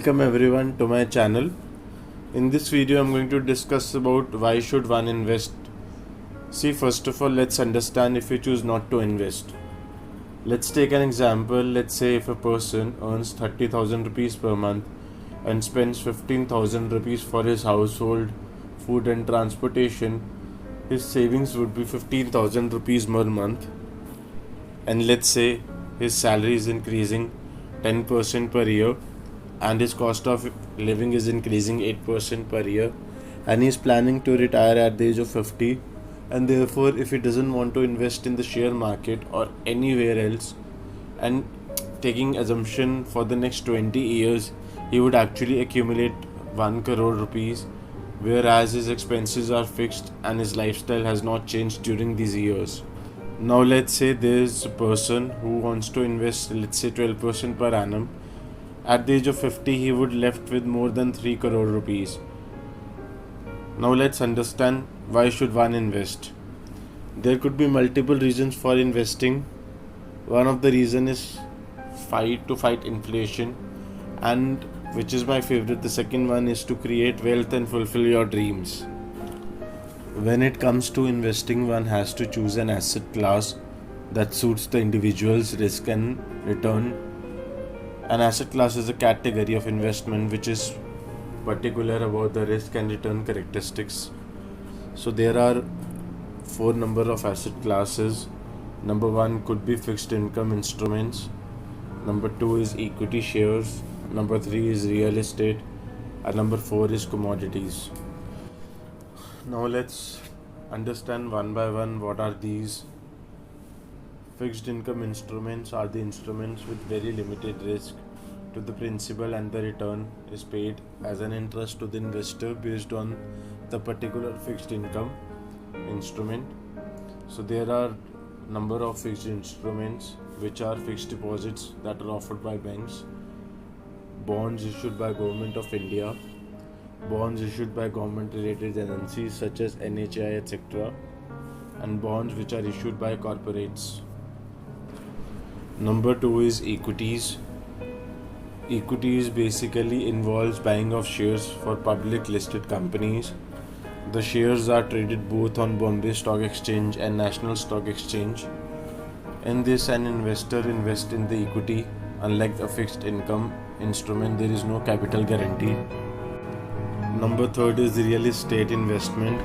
Welcome everyone to my channel. In this video I'm going to discuss about why should one invest. See, first of all, let's understand if you choose not to invest. Let's take an example. Let's say if a person earns 30,000 rupees per month and spends 15,000 rupees for his household, food and transportation, his savings would be 15,000 rupees per month. And let's say his salary is increasing 10% per year and his cost of living is increasing 8% per year, and he is planning to retire at the age of 50, and therefore if he doesn't want to invest in the share market or anywhere else, and taking assumption for the next 20 years he would actually accumulate 1 crore rupees, whereas his expenses are fixed and his lifestyle has not changed during these years. Now let's say there's a person who wants to invest, let's say 12% per annum. At the age of 50 he would left with more than 3 crore rupees. Now let's understand why should one invest. There could be multiple reasons for investing. One of the reason is to fight inflation, and which is my favorite, the second one is to create wealth and fulfill your dreams. When it comes to investing, one has to choose an asset class that suits the individual's risk and return. An asset class is a category of investment which is particular about the risk and return characteristics. So there are 4 number of asset classes. Number 1 could be fixed income instruments. Number 2 is equity shares. Number 3 is real estate. And number 4 is commodities. Now let's understand one by one what are these. Fixed income instruments are the instruments with very limited risk to the principal, and the return is paid as an interest to the investor based on the particular fixed income instrument. So there are number of fixed instruments which are fixed deposits that are offered by banks, bonds issued by Government of India, bonds issued by government related agencies such as NHAI, etc., and bonds which are issued by corporates. Number 2 is equities. Equities basically involves buying of shares for public listed companies. The shares are traded both on Bombay Stock Exchange and National Stock Exchange. In this, an investor invests in the equity. Unlike a fixed income instrument, there is no capital guarantee. Number 3 is real estate investment,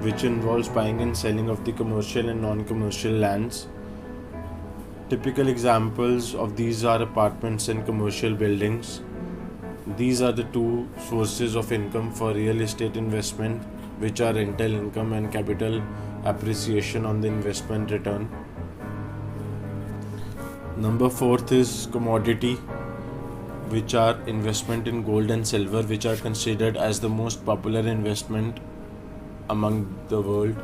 which involves buying and selling of the commercial and non-commercial lands. Typical examples of these are apartments and commercial buildings. These are the 2 sources of income for real estate investment, which are rental income and capital appreciation on the investment return. Number 4 is commodity, which are investment in gold and silver, which are considered as the most popular investment among the world.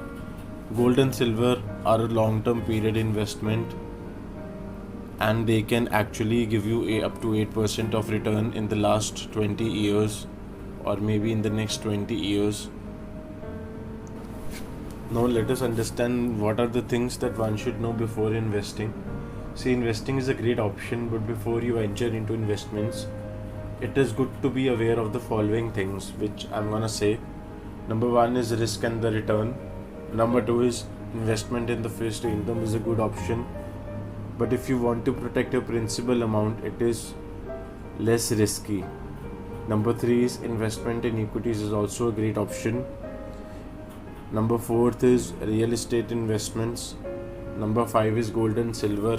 Gold and silver are a long-term period investment, and they can actually give you up to 8% of return in the last 20 years or maybe in the next 20 years. Now let us understand what are the things that one should know before investing. See, investing is a great option, but before you venture into investments, it is good to be aware of the following things, which I'm gonna say. Number 1 is risk and the return. Number 2 is investment in the fixed income is a good option, but if you want to protect your principal amount, it is less risky. Number 3 is investment in equities is also a great option. Number 4 is real estate investments. Number 5 is gold and silver,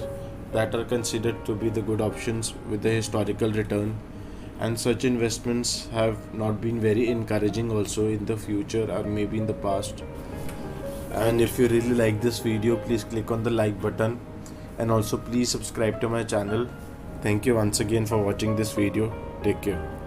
that are considered to be the good options with the historical return, and such investments have not been very encouraging also in the future or maybe in the past. And if you really like this video, please click on the like button, and also please subscribe to my channel. Thank you once again for watching this video. Take care.